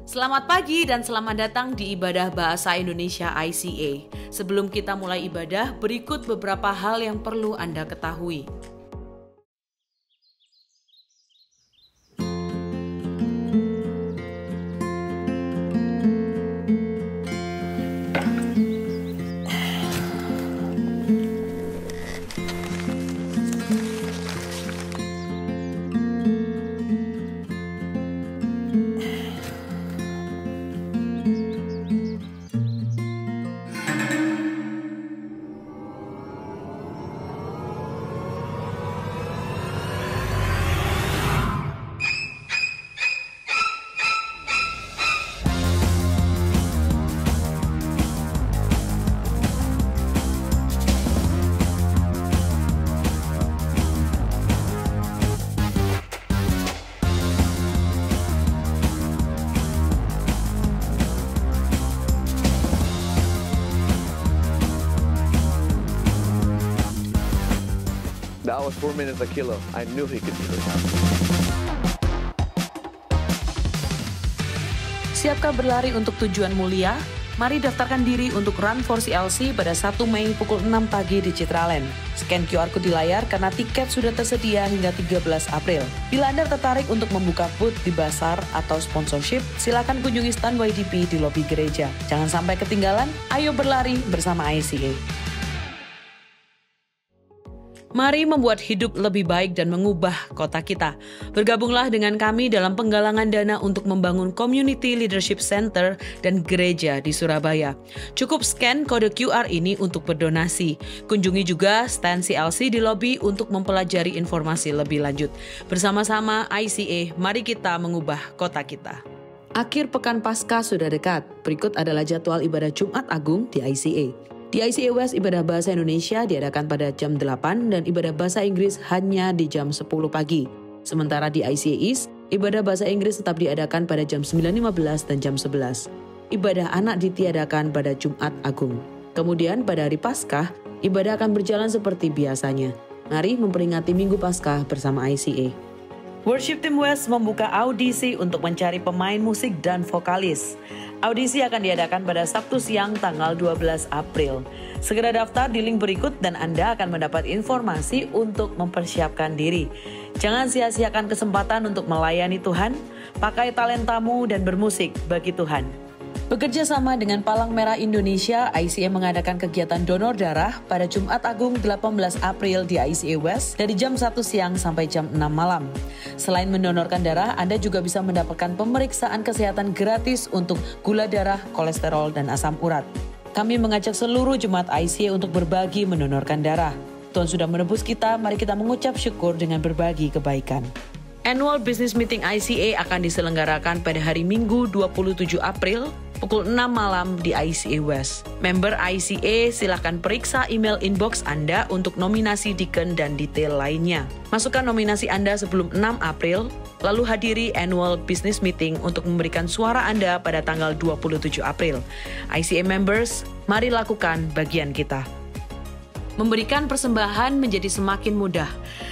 Selamat pagi dan selamat datang di Ibadah Bahasa Indonesia ICA. Sebelum kita mulai ibadah, berikut beberapa hal yang perlu Anda ketahui. That was 4 minutes a kilo. I knew he could do it. Siapkah berlari untuk tujuan mulia? Mari daftarkan diri untuk Run for CLC pada 1 Mei pukul 6 pagi di Citraland. Scan QR Code di layar karena tiket sudah tersedia hingga 13 April. Bila Anda tertarik untuk membuka booth di Basar atau sponsorship, silakan kunjungi stand YDP di lobi gereja. Jangan sampai ketinggalan, ayo berlari bersama ICA. Mari membuat hidup lebih baik dan mengubah kota kita. Bergabunglah dengan kami dalam penggalangan dana untuk membangun Community Leadership Center dan gereja di Surabaya. Cukup scan kode QR ini untuk berdonasi. Kunjungi juga stand CLC di lobi untuk mempelajari informasi lebih lanjut. Bersama-sama ICA, mari kita mengubah kota kita. Akhir pekan Paskah sudah dekat. Berikut adalah jadwal ibadah Jumat Agung di ICA. Di ICA West, ibadah bahasa Indonesia diadakan pada jam 8 dan ibadah bahasa Inggris hanya di jam 10 pagi. Sementara di ICA East, ibadah bahasa Inggris tetap diadakan pada jam 9.15 dan jam 11. Ibadah anak ditiadakan pada Jumat Agung. Kemudian pada hari Paskah, ibadah akan berjalan seperti biasanya. Mari memperingati Minggu Paskah bersama ICA. Worship Team West membuka audisi untuk mencari pemain musik dan vokalis. Audisi akan diadakan pada Sabtu siang tanggal 12 April. Segera daftar di link berikut dan Anda akan mendapat informasi untuk mempersiapkan diri. Jangan sia-siakan kesempatan untuk melayani Tuhan, pakai talentamu dan bermusik bagi Tuhan. Bekerja sama dengan Palang Merah Indonesia, ICA mengadakan kegiatan donor darah pada Jumat Agung 18 April di ICA West dari jam 1 siang sampai jam 6 malam. Selain mendonorkan darah, Anda juga bisa mendapatkan pemeriksaan kesehatan gratis untuk gula darah, kolesterol, dan asam urat. Kami mengajak seluruh jemaat ICA untuk berbagi mendonorkan darah. Tuhan sudah menebus kita, mari kita mengucap syukur dengan berbagi kebaikan. Annual Business Meeting ICA akan diselenggarakan pada hari Minggu 27 April pukul 6 malam di ICA West. Member ICA silakan periksa email inbox Anda untuk nominasi deacon dan detail lainnya. Masukkan nominasi Anda sebelum 6 April, lalu hadiri Annual Business Meeting untuk memberikan suara Anda pada tanggal 27 April. ICA members, mari lakukan bagian kita. Memberikan persembahan menjadi semakin mudah.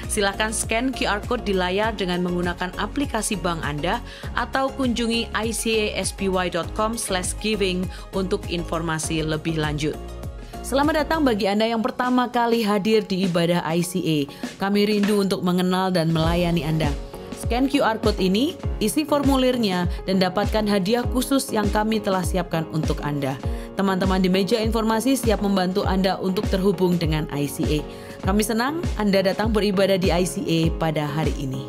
Silakan scan QR Code di layar dengan menggunakan aplikasi bank Anda atau kunjungi icaspy.com/giving untuk informasi lebih lanjut. Selamat datang bagi Anda yang pertama kali hadir di ibadah ICA. Kami rindu untuk mengenal dan melayani Anda. Scan QR Code ini, isi formulirnya, dan dapatkan hadiah khusus yang kami telah siapkan untuk Anda. Teman-teman di meja informasi siap membantu Anda untuk terhubung dengan ICA. Kami senang Anda datang beribadah di ICA pada hari ini.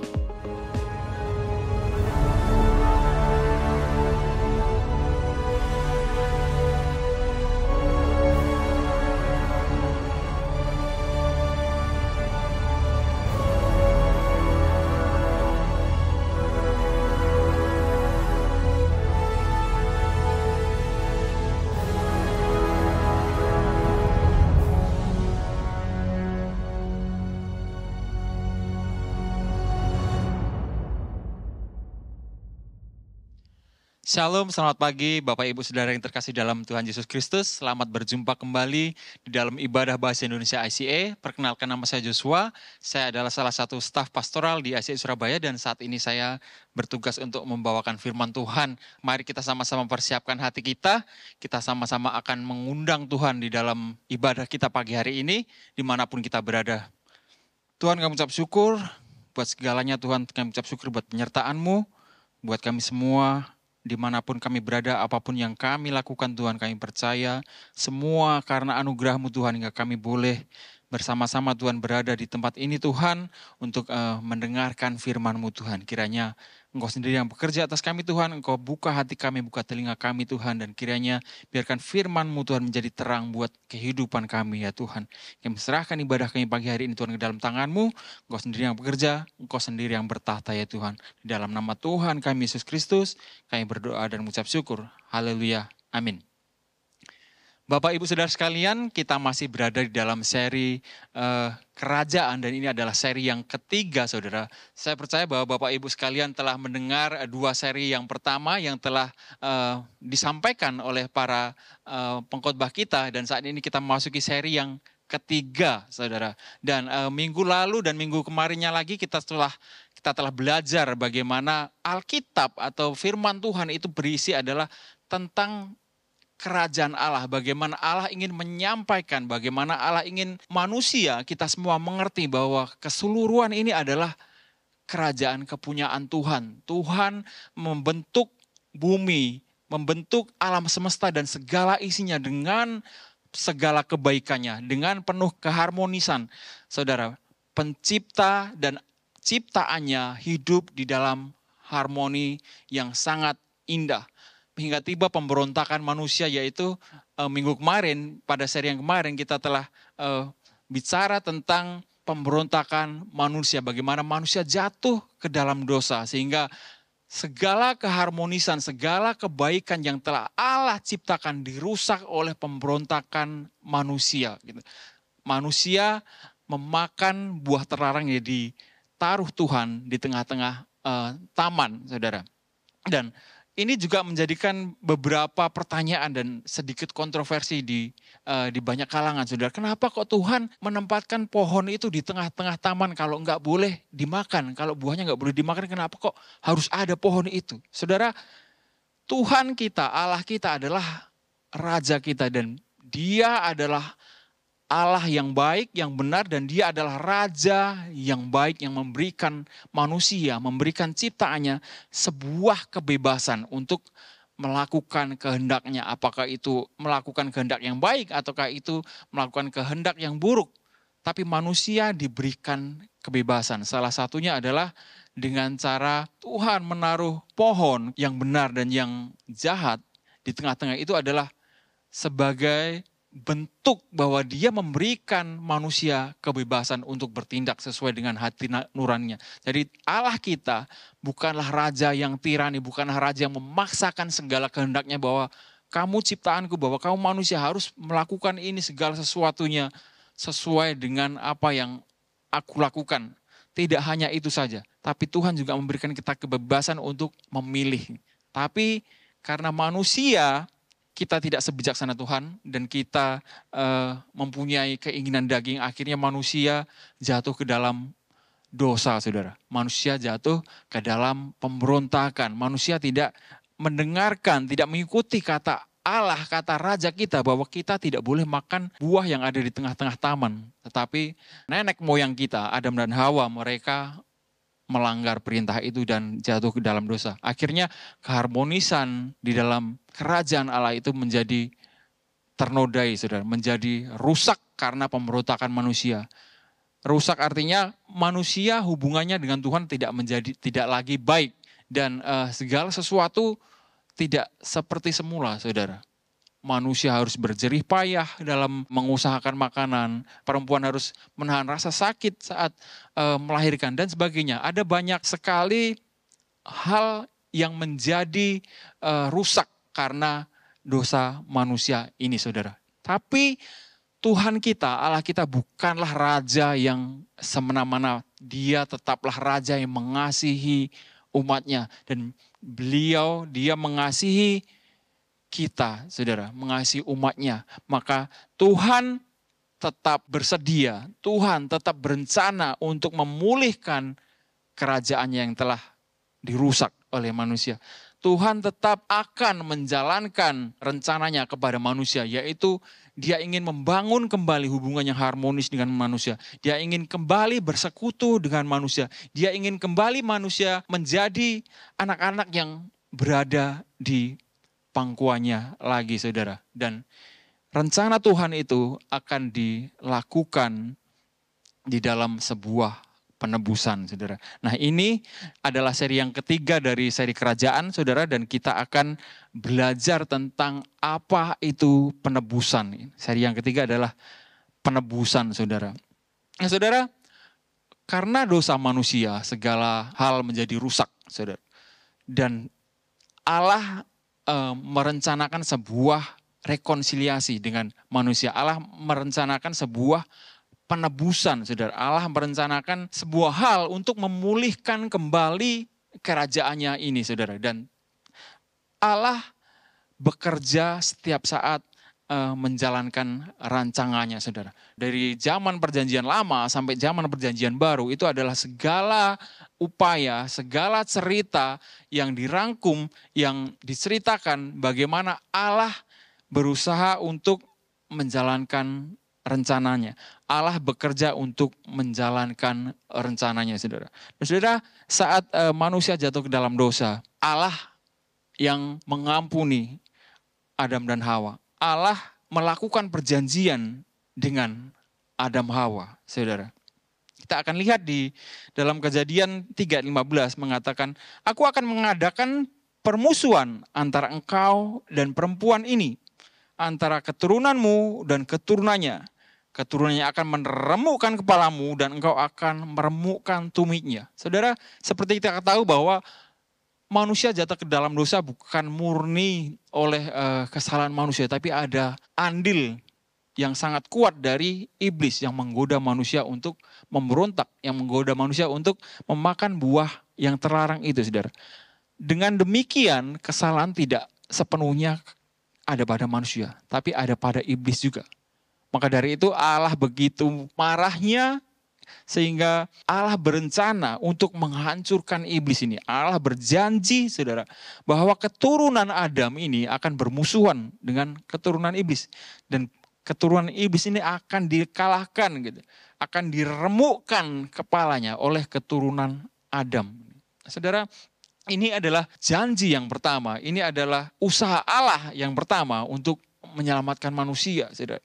Shalom, selamat pagi Bapak Ibu Saudara yang terkasih dalam Tuhan Yesus Kristus. Selamat berjumpa kembali di dalam ibadah Bahasa Indonesia ICA. Perkenalkan, nama saya Joshua. Saya adalah salah satu staf pastoral di ICA Surabaya dan saat ini saya bertugas untuk membawakan firman Tuhan. Mari kita sama-sama persiapkan hati kita. Kita sama-sama akan mengundang Tuhan di dalam ibadah kita pagi hari ini, dimanapun kita berada. Tuhan, kami ucap syukur buat segalanya Tuhan. Kami ucap syukur buat penyertaan-Mu, buat kami semua. Dimanapun kami berada, apapun yang kami lakukan Tuhan, kami percaya semua karena anugerah-Mu Tuhan, hingga kami boleh bersama-sama Tuhan berada di tempat ini Tuhan, untuk mendengarkan firman-Mu Tuhan. Kiranya Engkau sendiri yang bekerja atas kami Tuhan, Engkau buka hati kami, buka telinga kami Tuhan, dan kiranya biarkan firman-Mu Tuhan menjadi terang buat kehidupan kami ya Tuhan. Kami serahkan ibadah kami pagi hari ini Tuhan ke dalam tangan-Mu, Engkau sendiri yang bekerja, Engkau sendiri yang bertahta ya Tuhan. Di dalam nama Tuhan kami Yesus Kristus, kami berdoa dan mengucap syukur. Haleluya. Amin. Bapak Ibu Saudara sekalian, kita masih berada di dalam seri kerajaan dan ini adalah seri yang ketiga Saudara. Saya percaya bahwa Bapak Ibu sekalian telah mendengar dua seri yang pertama yang telah disampaikan oleh para pengkhotbah kita, dan saat ini kita memasuki seri yang ketiga Saudara. Dan minggu lalu dan minggu kemarinnya lagi kita telah belajar bagaimana Alkitab atau firman Tuhan itu berisi adalah tentang kerajaan Allah, bagaimana Allah ingin menyampaikan, bagaimana Allah ingin manusia, kita semua mengerti bahwa keseluruhan ini adalah kerajaan kepunyaan Tuhan. Tuhan membentuk bumi, membentuk alam semesta dan segala isinya dengan segala kebaikannya, dengan penuh keharmonisan. Saudara, pencipta dan ciptaannya hidup di dalam harmoni yang sangat indah. Hingga tiba pemberontakan manusia, yaitu minggu kemarin, pada seri yang kemarin kita telah bicara tentang pemberontakan manusia. Bagaimana manusia jatuh ke dalam dosa sehingga segala keharmonisan, segala kebaikan yang telah Allah ciptakan dirusak oleh pemberontakan manusia. Manusia memakan buah terlarang yang ditaruh Tuhan di tengah-tengah taman, saudara. Dan ini juga menjadikan beberapa pertanyaan dan sedikit kontroversi di banyak kalangan, saudara. Kenapa kok Tuhan menempatkan pohon itu di tengah-tengah taman kalau nggak boleh dimakan? Kalau buahnya nggak boleh dimakan, kenapa kok harus ada pohon itu? Saudara, Tuhan kita, Allah kita adalah Raja kita dan Dia adalah Allah yang baik, yang benar, dan Dia adalah Raja yang baik yang memberikan manusia, memberikan ciptaannya sebuah kebebasan untuk melakukan kehendaknya. Apakah itu melakukan kehendak yang baik ataukah itu melakukan kehendak yang buruk. Tapi manusia diberikan kebebasan. Salah satunya adalah dengan cara Tuhan menaruh pohon yang benar dan yang jahat di tengah-tengah itu adalah sebagai bentuk bahwa Dia memberikan manusia kebebasan untuk bertindak sesuai dengan hati nuraninya. Jadi Allah kita bukanlah raja yang tirani, bukanlah raja yang memaksakan segala kehendaknya bahwa kamu ciptaanku, bahwa kamu manusia harus melakukan ini segala sesuatunya sesuai dengan apa yang aku lakukan. Tidak hanya itu saja, tapi Tuhan juga memberikan kita kebebasan untuk memilih. Tapi karena manusia, kita tidak sebijaksana Tuhan dan kita mempunyai keinginan daging, akhirnya manusia jatuh ke dalam dosa, saudara. Manusia jatuh ke dalam pemberontakan. Manusia tidak mendengarkan, tidak mengikuti kata Allah, kata Raja kita bahwa kita tidak boleh makan buah yang ada di tengah-tengah taman. Tetapi nenek moyang kita, Adam dan Hawa, mereka melanggar perintah itu dan jatuh ke dalam dosa. Akhirnya keharmonisan di dalam kerajaan Allah itu menjadi ternodai, saudara, menjadi rusak karena pemberontakan manusia. Rusak artinya manusia hubungannya dengan Tuhan tidak lagi baik dan segala sesuatu tidak seperti semula, saudara. Manusia harus berjerih payah dalam mengusahakan makanan. Perempuan harus menahan rasa sakit saat melahirkan dan sebagainya. Ada banyak sekali hal yang menjadi rusak karena dosa manusia ini, saudara. Tapi Tuhan kita, Allah kita bukanlah raja yang semena-mena. Dia tetaplah raja yang mengasihi umatnya. Dan dia mengasihi kita, saudara, mengasihi umatnya. Maka Tuhan tetap bersedia, Tuhan tetap berencana untuk memulihkan kerajaannya yang telah dirusak oleh manusia. Tuhan tetap akan menjalankan rencananya kepada manusia, yaitu Dia ingin membangun kembali hubungan yang harmonis dengan manusia. Dia ingin kembali bersekutu dengan manusia. Dia ingin kembali manusia menjadi anak-anak yang berada di pangkuannya lagi, saudara. Dan rencana Tuhan itu akan dilakukan di dalam sebuah penebusan, saudara. Nah, ini adalah seri yang ketiga dari seri kerajaan, saudara, dan kita akan belajar tentang apa itu penebusan. Seri yang ketiga adalah penebusan, saudara. Nah, saudara, karena dosa manusia, segala hal menjadi rusak, saudara. Dan Allah merencanakan sebuah rekonsiliasi dengan manusia. Allah merencanakan sebuah penebusan, saudara. Allah merencanakan sebuah hal untuk memulihkan kembali kerajaannya ini, saudara. Dan Allah bekerja setiap saat menjalankan rancangannya, saudara. Dari zaman perjanjian lama sampai zaman perjanjian baru, itu adalah segala upaya, segala cerita yang dirangkum, yang diceritakan bagaimana Allah berusaha untuk menjalankan rencananya. Allah bekerja untuk menjalankan rencananya, saudara. Dan saudara, saat manusia jatuh ke dalam dosa, Allah yang mengampuni Adam dan Hawa. Allah melakukan perjanjian dengan Adam Hawa, saudara. Kita akan lihat di dalam Kejadian 3:15 mengatakan, aku akan mengadakan permusuhan antara engkau dan perempuan ini, antara keturunanmu dan keturunannya. Keturunannya akan meremukkan kepalamu dan engkau akan meremukkan tumitnya. Saudara, seperti kita tahu bahwa manusia jatuh ke dalam dosa bukan murni oleh kesalahan manusia, tapi ada andil yang sangat kuat dari iblis yang menggoda manusia untuk memberontak, yang menggoda manusia untuk memakan buah yang terlarang itu, saudara. Dengan demikian, kesalahan tidak sepenuhnya ada pada manusia, tapi ada pada iblis juga. Maka dari itu Allah begitu marahnya sehingga Allah berencana untuk menghancurkan iblis ini. Allah berjanji, saudara, bahwa keturunan Adam ini akan bermusuhan dengan keturunan iblis. Dan keturunan iblis ini akan dikalahkan, gitu, akan diremukkan kepalanya oleh keturunan Adam. Saudara, ini adalah janji yang pertama. Ini adalah usaha Allah yang pertama untuk menyelamatkan manusia, saudara.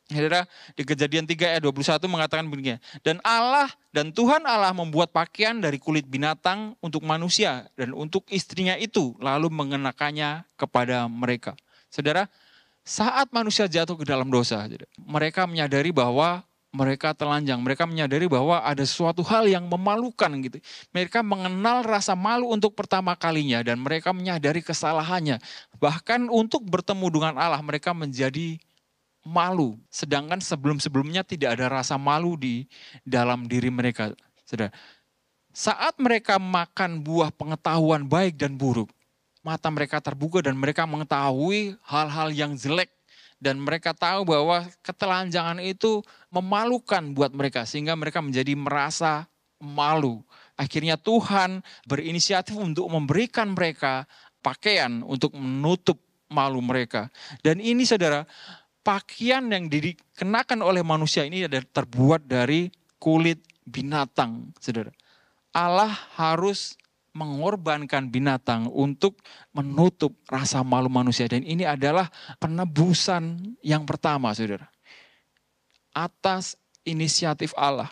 Saudara, di Kejadian 3:21 mengatakan begini, dan Tuhan Allah membuat pakaian dari kulit binatang untuk manusia dan untuk istrinya itu, lalu mengenakannya kepada mereka. Saudara, saat manusia jatuh ke dalam dosa, mereka menyadari bahwa mereka telanjang, mereka menyadari bahwa ada suatu hal yang memalukan, gitu. Mereka mengenal rasa malu untuk pertama kalinya dan mereka menyadari kesalahannya. Bahkan untuk bertemu dengan Allah mereka menjadi malu, sedangkan sebelum-sebelumnya tidak ada rasa malu di dalam diri mereka. Saudara, saat mereka makan buah pengetahuan baik dan buruk, mata mereka terbuka dan mereka mengetahui hal-hal yang jelek dan mereka tahu bahwa ketelanjangan itu memalukan buat mereka sehingga mereka menjadi merasa malu. Akhirnya Tuhan berinisiatif untuk memberikan mereka pakaian untuk menutup malu mereka. Dan ini, saudara, pakaian yang dikenakan oleh manusia ini adalah terbuat dari kulit binatang, saudara. Allah harus mengorbankan binatang untuk menutup rasa malu manusia. Dan ini adalah penebusan yang pertama, saudara. Atas inisiatif Allah.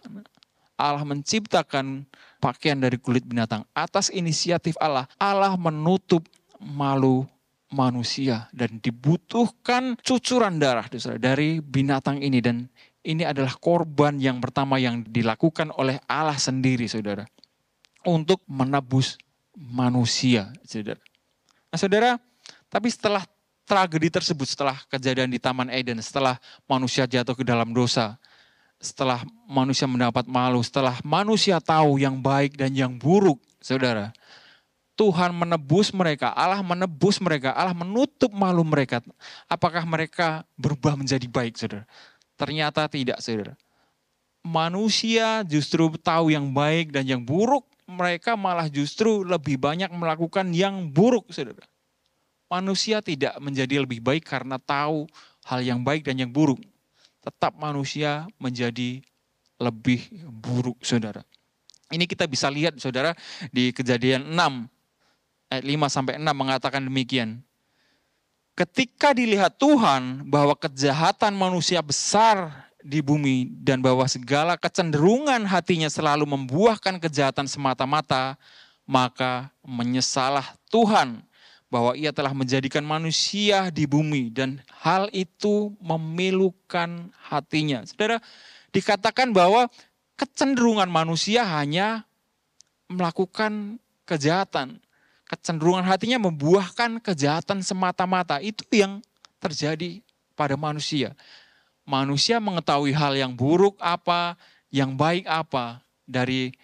Allah menciptakan pakaian dari kulit binatang. Atas inisiatif Allah, Allah menutup malu manusia dan dibutuhkan cucuran darah, saudara, dari binatang ini. Dan ini adalah korban yang pertama yang dilakukan oleh Allah sendiri, saudara, untuk menebus manusia, saudara. Nah, saudara, tapi setelah tragedi tersebut, setelah kejadian di Taman Eden, setelah manusia jatuh ke dalam dosa, setelah manusia mendapat malu, setelah manusia tahu yang baik dan yang buruk, saudara, Tuhan menebus mereka, Allah menebus mereka, Allah menutup malu mereka. Apakah mereka berubah menjadi baik, saudara? Ternyata tidak, saudara. Manusia justru tahu yang baik dan yang buruk, mereka malah justru lebih banyak melakukan yang buruk, saudara. Manusia tidak menjadi lebih baik karena tahu hal yang baik dan yang buruk. Tetap manusia menjadi lebih buruk, saudara. Ini kita bisa lihat, saudara, di Kejadian 6. Ayat 5-6 mengatakan demikian. Ketika dilihat Tuhan bahwa kejahatan manusia besar di bumi dan bahwa segala kecenderungan hatinya selalu membuahkan kejahatan semata-mata, maka menyesalah Tuhan bahwa ia telah menjadikan manusia di bumi dan hal itu memilukan hatinya. Saudara, dikatakan bahwa kecenderungan manusia hanya melakukan kejahatan. Kecenderungan hatinya membuahkan kejahatan semata-mata. Itu yang terjadi pada manusia. Manusia mengetahui hal yang buruk apa, yang baik apa dari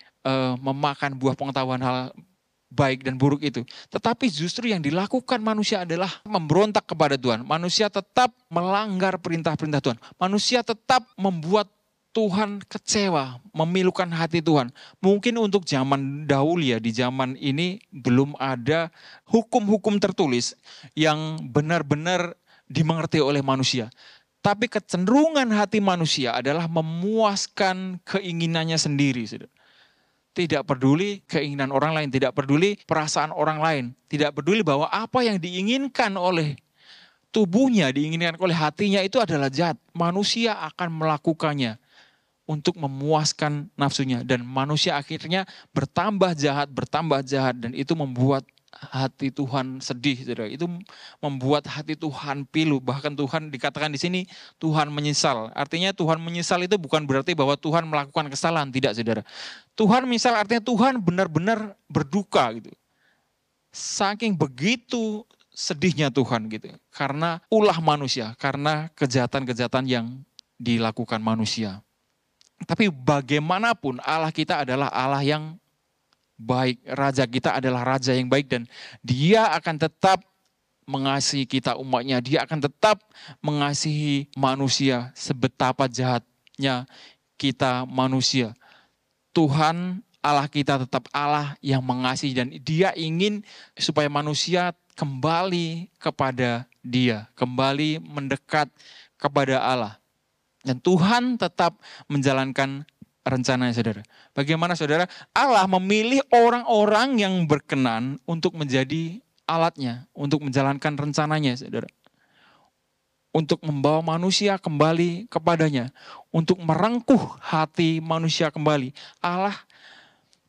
memakan buah pengetahuan hal baik dan buruk itu. Tetapi justru yang dilakukan manusia adalah memberontak kepada Tuhan. Manusia tetap melanggar perintah-perintah Tuhan. Manusia tetap membuat Tuhan kecewa, memilukan hati Tuhan. Mungkin untuk zaman dahulu ya, di zaman ini belum ada hukum-hukum tertulis yang benar-benar dimengerti oleh manusia. Tapi kecenderungan hati manusia adalah memuaskan keinginannya sendiri. Tidak peduli keinginan orang lain, tidak peduli perasaan orang lain. Tidak peduli bahwa apa yang diinginkan oleh tubuhnya, diinginkan oleh hatinya itu adalah jahat. Manusia akan melakukannya untuk memuaskan nafsunya. Dan manusia akhirnya bertambah jahat, dan itu membuat hati Tuhan sedih. Saudara. Itu membuat hati Tuhan pilu. Bahkan Tuhan dikatakan di sini, Tuhan menyesal. Artinya Tuhan menyesal itu bukan berarti bahwa Tuhan melakukan kesalahan. Tidak, saudara. Tuhan menyesal artinya Tuhan benar-benar berduka. Gitu. Saking begitu sedihnya Tuhan. Gitu. Karena ulah manusia. Karena kejahatan-kejahatan yang dilakukan manusia. Tapi bagaimanapun Allah kita adalah Allah yang baik. Raja kita adalah raja yang baik dan dia akan tetap mengasihi kita umatnya. Dia akan tetap mengasihi manusia sebetapa jahatnya kita manusia. Tuhan Allah kita tetap Allah yang mengasihi dan dia ingin supaya manusia kembali kepada dia. Kembali mendekat kepada Allah. Dan Tuhan tetap menjalankan rencananya, saudara. Bagaimana, saudara? Allah memilih orang-orang yang berkenan untuk menjadi alatnya, untuk menjalankan rencananya, saudara. Untuk membawa manusia kembali kepadanya, untuk merengkuh hati manusia kembali. Allah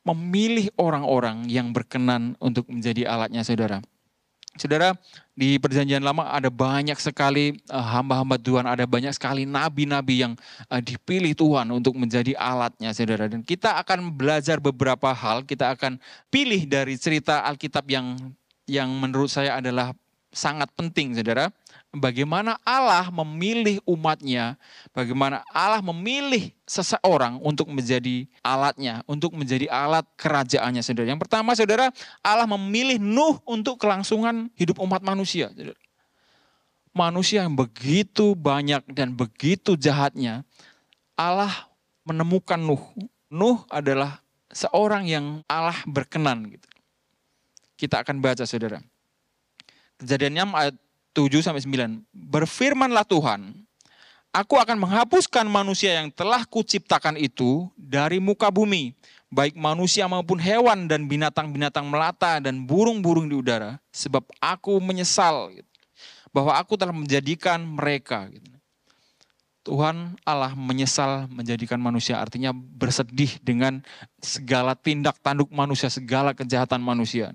memilih orang-orang yang berkenan untuk menjadi alatnya, saudara. Saudara, di Perjanjian Lama ada banyak sekali hamba-hamba Tuhan, ada banyak sekali nabi-nabi yang dipilih Tuhan untuk menjadi alatnya, saudara. Dan kita akan belajar beberapa hal, kita akan pilih dari cerita Alkitab yang menurut saya adalah sangat penting, saudara. Bagaimana Allah memilih umatnya, bagaimana Allah memilih seseorang untuk menjadi alatnya, untuk menjadi alat kerajaannya, saudara. Yang pertama, saudara, Allah memilih Nuh untuk kelangsungan hidup umat manusia. Saudara. Manusia yang begitu banyak dan begitu jahatnya, Allah menemukan Nuh. Nuh adalah seorang yang Allah berkenan. Gitu. Kita akan baca, saudara. Kejadian 6 ayat 7-9. Berfirmanlah Tuhan, aku akan menghapuskan manusia yang telah kuciptakan itu dari muka bumi, baik manusia maupun hewan dan binatang-binatang melata dan burung-burung di udara, sebab aku menyesal bahwa aku telah menjadikan mereka. Tuhan Allah menyesal menjadikan manusia, artinya bersedih dengan segala tindak tanduk manusia, segala kejahatan manusia.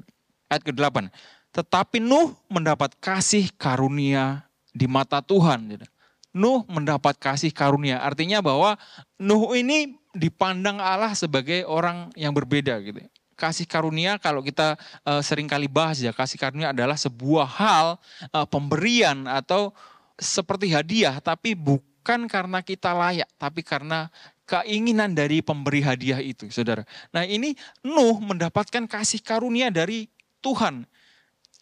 Ayat ke-8. Tetapi Nuh mendapat kasih karunia di mata Tuhan. Nuh mendapat kasih karunia. Artinya bahwa Nuh ini dipandang Allah sebagai orang yang berbeda. Gitu. Kasih karunia kalau kita sering kali bahas ya. Kasih karunia adalah sebuah hal pemberian atau seperti hadiah. Tapi bukan karena kita layak. Tapi karena keinginan dari pemberi hadiah itu, saudara. Nah ini Nuh mendapatkan kasih karunia dari Tuhan.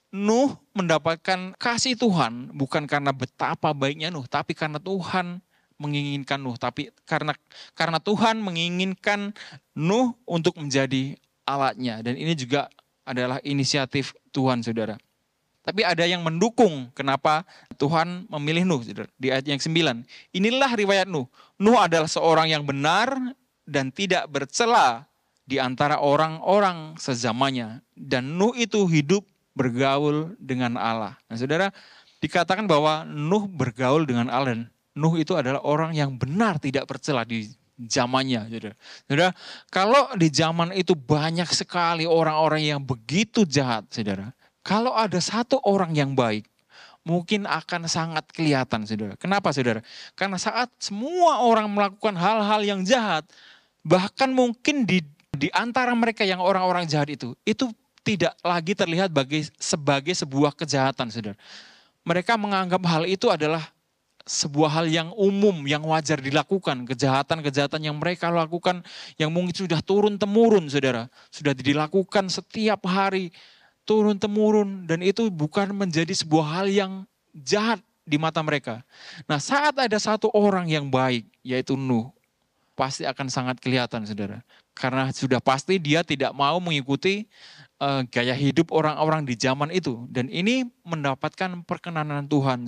Nuh mendapatkan kasih Tuhan bukan karena betapa baiknya Nuh, tapi karena Tuhan menginginkan Nuh. Tapi karena Tuhan menginginkan Nuh untuk menjadi alatnya. Dan ini juga adalah inisiatif Tuhan, saudara. Tapi ada yang mendukung kenapa Tuhan memilih Nuh, saudara. Di ayat yang 9. Inilah riwayat Nuh. Nuh adalah seorang yang benar dan tidak bercela di antara orang-orang sezamannya. Dan Nuh itu hidup bergaul dengan Allah. Nah, saudara, dikatakan bahwa Nuh bergaul dengan Allah. Dan Nuh itu adalah orang yang benar, tidak bercela di zamannya. Saudara, kalau di zaman itu banyak sekali orang-orang yang begitu jahat, saudara. Kalau ada satu orang yang baik, mungkin akan sangat kelihatan, saudara. Kenapa, saudara? Karena saat semua orang melakukan hal-hal yang jahat, bahkan mungkin di antara mereka yang orang-orang jahat itu tidak lagi terlihat sebagai sebuah kejahatan, saudara. Mereka menganggap hal itu adalah sebuah hal yang umum, yang wajar dilakukan. Kejahatan-kejahatan yang mereka lakukan, yang mungkin sudah turun-temurun, saudara. Sudah dilakukan setiap hari, turun-temurun. Dan itu bukan menjadi sebuah hal yang jahat di mata mereka. Nah, saat ada satu orang yang baik, yaitu Nuh, pasti akan sangat kelihatan, saudara. Karena sudah pasti dia tidak mau mengikuti gaya hidup orang-orang di zaman itu. Dan ini mendapatkan perkenanan Tuhan.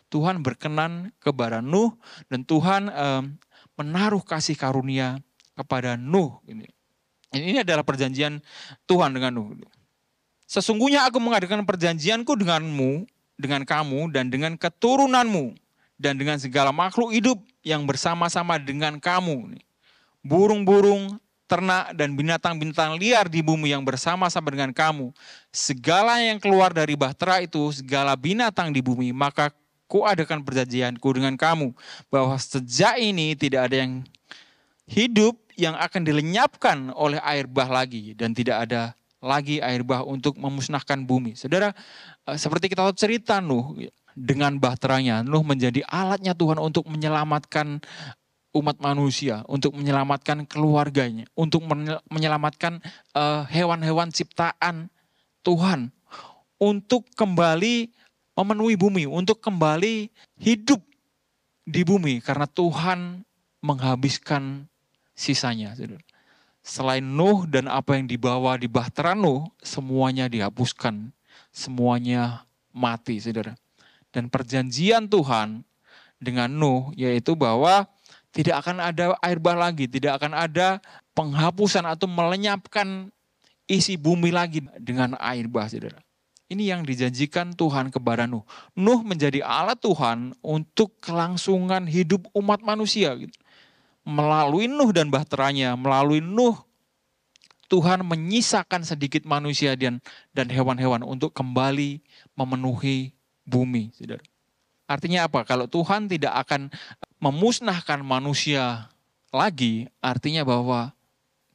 Tuhan berkenan kepada Nuh dan Tuhan menaruh kasih karunia kepada Nuh. Ini adalah perjanjian Tuhan dengan Nuh. Sesungguhnya aku mengadakan perjanjianku denganmu, dengan kamu dan dengan keturunanmu dan dengan segala makhluk hidup yang bersama-sama dengan kamu. Burung-burung, ternak dan binatang-binatang liar di bumi yang bersama-sama dengan kamu. Segala yang keluar dari bahtera itu, segala binatang di bumi, maka kuadakan perjanjianku dengan kamu. Bahwa sejak ini tidak ada yang hidup yang akan dilenyapkan oleh air bah lagi. Dan tidak ada lagi air bah untuk memusnahkan bumi. Saudara, seperti kita tahu cerita Nuh, dengan bahteranya, Nuh menjadi alatnya Tuhan untuk menyelamatkan umat manusia, untuk menyelamatkan keluarganya, untuk menyelamatkan hewan-hewan ciptaan Tuhan, untuk kembali memenuhi bumi, untuk kembali hidup di bumi, karena Tuhan menghabiskan sisanya. Selain Nuh dan apa yang dibawa di bahtera Nuh, semuanya dihapuskan, semuanya mati, saudara. Dan perjanjian Tuhan dengan Nuh yaitu bahwa tidak akan ada air bah lagi, tidak akan ada penghapusan atau melenyapkan isi bumi lagi dengan air bah, saudara. Ini yang dijanjikan Tuhan kepada Nuh. Nuh menjadi alat Tuhan untuk kelangsungan hidup umat manusia. Melalui Nuh dan bahteranya, melalui Nuh, Tuhan menyisakan sedikit manusia dan hewan-hewan untuk kembali memenuhi bumi, saudara. Artinya apa? Kalau Tuhan tidak akan memusnahkan manusia lagi, artinya bahwa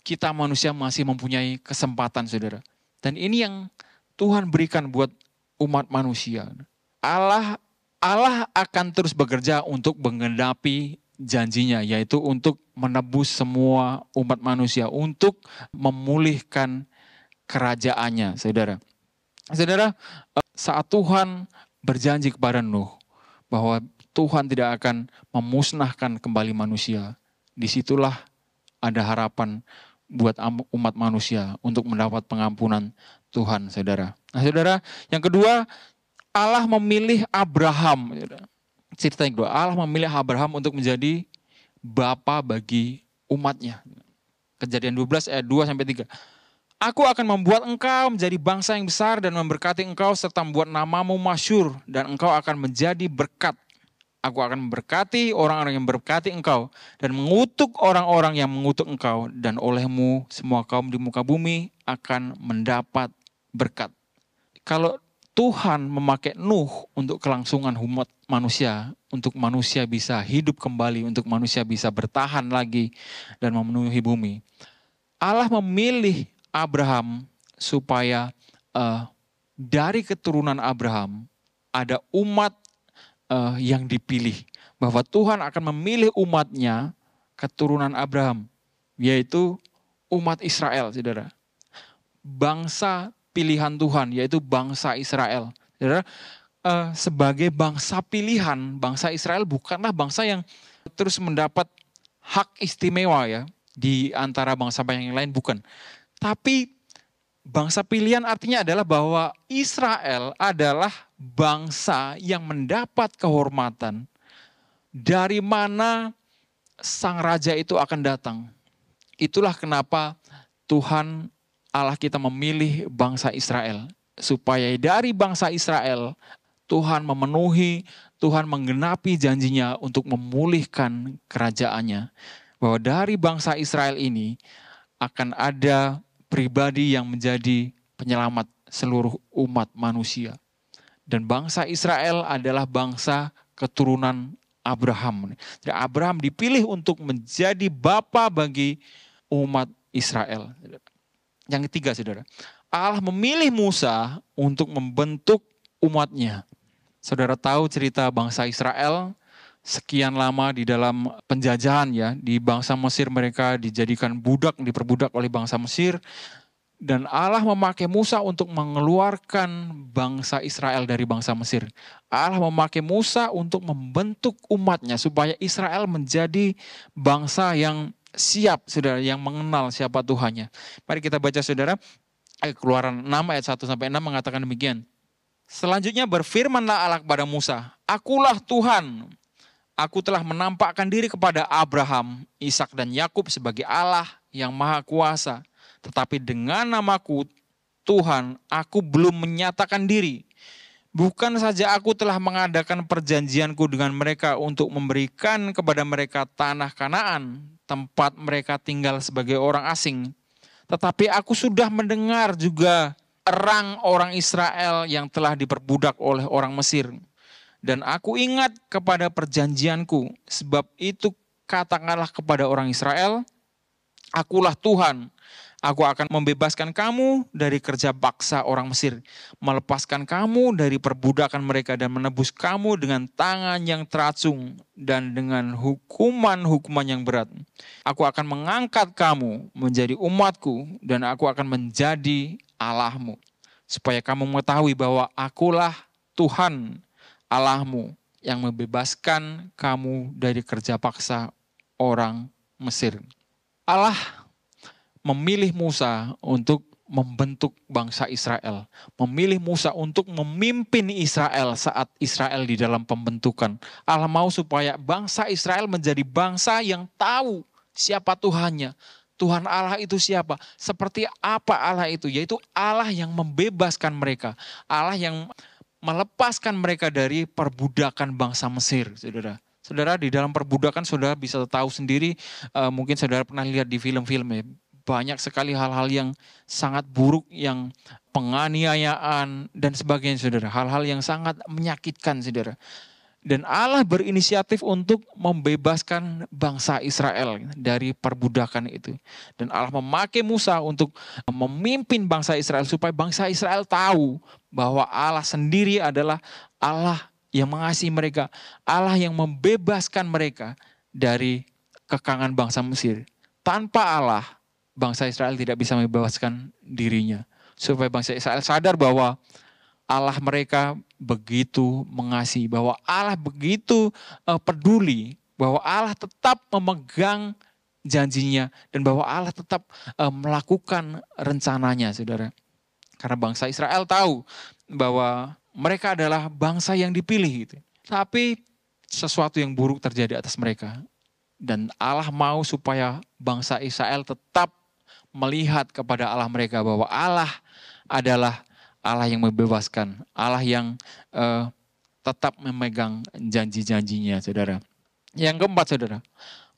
kita manusia masih mempunyai kesempatan, saudara. Dan ini yang Tuhan berikan buat umat manusia. Allah akan terus bekerja untuk menggenapi janjinya, yaitu untuk menebus semua umat manusia, untuk memulihkan kerajaannya, saudara. Saudara, saat Tuhan berjanji kepada Nuh bahwa Tuhan tidak akan memusnahkan kembali manusia, disitulah ada harapan buat umat manusia untuk mendapat pengampunan Tuhan, saudara. Nah, saudara, yang kedua, Allah memilih Abraham. Cerita yang kedua, Allah memilih Abraham untuk menjadi bapa bagi umatnya. Kejadian 12 ayat 2-3. Aku akan membuat engkau menjadi bangsa yang besar dan memberkati engkau serta membuat namamu masyhur dan engkau akan menjadi berkat. Aku akan memberkati orang-orang yang memberkati engkau dan mengutuk orang-orang yang mengutuk engkau dan olehmu semua kaum di muka bumi akan mendapat berkat. Kalau Tuhan memakai Nuh untuk kelangsungan umat manusia, untuk manusia bisa hidup kembali, untuk manusia bisa bertahan lagi dan memenuhi bumi. Allah memilih Abraham supaya dari keturunan Abraham ada umat yang dipilih. Bahwa Tuhan akan memilih umatnya, keturunan Abraham, yaitu umat Israel, saudara. Bangsa pilihan Tuhan, yaitu bangsa Israel. Saudara, sebagai bangsa pilihan, bangsa Israel bukanlah bangsa yang terus mendapat hak istimewa ya di antara bangsa yang lain, bukan. Tapi bangsa pilihan artinya adalah bahwa Israel adalah bangsa yang mendapat kehormatan dari mana sang raja itu akan datang. Itulah kenapa Tuhan Allah kita memilih bangsa Israel. Supaya dari bangsa Israel Tuhan memenuhi, Tuhan menggenapi janjinya untuk memulihkan kerajaannya. Bahwa dari bangsa Israel ini akan ada pribadi yang menjadi penyelamat seluruh umat manusia. Dan bangsa Israel adalah bangsa keturunan Abraham. Jadi Abraham dipilih untuk menjadi bapa bagi umat Israel. Yang ketiga, saudara, Allah memilih Musa untuk membentuk umatnya. Saudara tahu cerita bangsa Israel sekian lama di dalam penjajahan ya, di bangsa Mesir mereka dijadikan budak, diperbudak oleh bangsa Mesir. Dan Allah memakai Musa untuk mengeluarkan bangsa Israel dari bangsa Mesir. Allah memakai Musa untuk membentuk umatnya supaya Israel menjadi bangsa yang siap, saudara, yang mengenal siapa Tuhannya. Mari kita baca, saudara, Keluaran 6 ayat 1-6 mengatakan demikian. Selanjutnya berfirmanlah Allah kepada Musa, "Akulah Tuhan. Aku telah menampakkan diri kepada Abraham, Ishak dan Yakub sebagai Allah yang Maha Kuasa. Tetapi dengan namaku Tuhan, aku belum menyatakan diri. Bukan saja aku telah mengadakan perjanjianku dengan mereka untuk memberikan kepada mereka tanah Kanaan, tempat mereka tinggal sebagai orang asing. Tetapi aku sudah mendengar juga erang orang Israel yang telah diperbudak oleh orang Mesir. Dan aku ingat kepada perjanjianku, sebab itu katakanlah kepada orang Israel, akulah Tuhan. Aku akan membebaskan kamu dari kerja paksa orang Mesir, melepaskan kamu dari perbudakan mereka dan menebus kamu dengan tangan yang teracung dan dengan hukuman-hukuman yang berat. Aku akan mengangkat kamu menjadi umatku dan aku akan menjadi Allahmu, supaya kamu mengetahui bahwa akulah Tuhan Allahmu yang membebaskan kamu dari kerja paksa orang Mesir. Allah memilih Musa untuk membentuk bangsa Israel. Memilih Musa untuk memimpin Israel saat Israel di dalam pembentukan. Allah mau supaya bangsa Israel menjadi bangsa yang tahu siapa Tuhannya. Tuhan Allah itu siapa? Seperti apa Allah itu? Yaitu Allah yang membebaskan mereka. Allah yang melepaskan mereka dari perbudakan bangsa Mesir, saudara. Saudara, di dalam perbudakan saudara bisa tahu sendiri, mungkin saudara pernah lihat di film-film ya. Banyak sekali hal-hal yang sangat buruk, yang penganiayaan dan sebagainya, saudara. Hal-hal yang sangat menyakitkan, saudara. Dan Allah berinisiatif untuk membebaskan bangsa Israel dari perbudakan itu. Dan Allah memakai Musa untuk memimpin bangsa Israel supaya bangsa Israel tahu bahwa Allah sendiri adalah Allah yang mengasihi mereka. Allah yang membebaskan mereka dari kekangan bangsa Mesir. Tanpa Allah, bangsa Israel tidak bisa membebaskan dirinya. Supaya bangsa Israel sadar bahwa Allah mereka begitu mengasihi, bahwa Allah begitu peduli, bahwa Allah tetap memegang janjinya, dan bahwa Allah tetap melakukan rencananya, saudara. Karena bangsa Israel tahu bahwa mereka adalah bangsa yang dipilih. Gitu. Tapi sesuatu yang buruk terjadi atas mereka. Dan Allah mau supaya bangsa Israel tetap melihat kepada Allah mereka bahwa Allah adalah Allah yang membebaskan, Allah yang tetap memegang janji-janjinya, saudara. Yang keempat, saudara,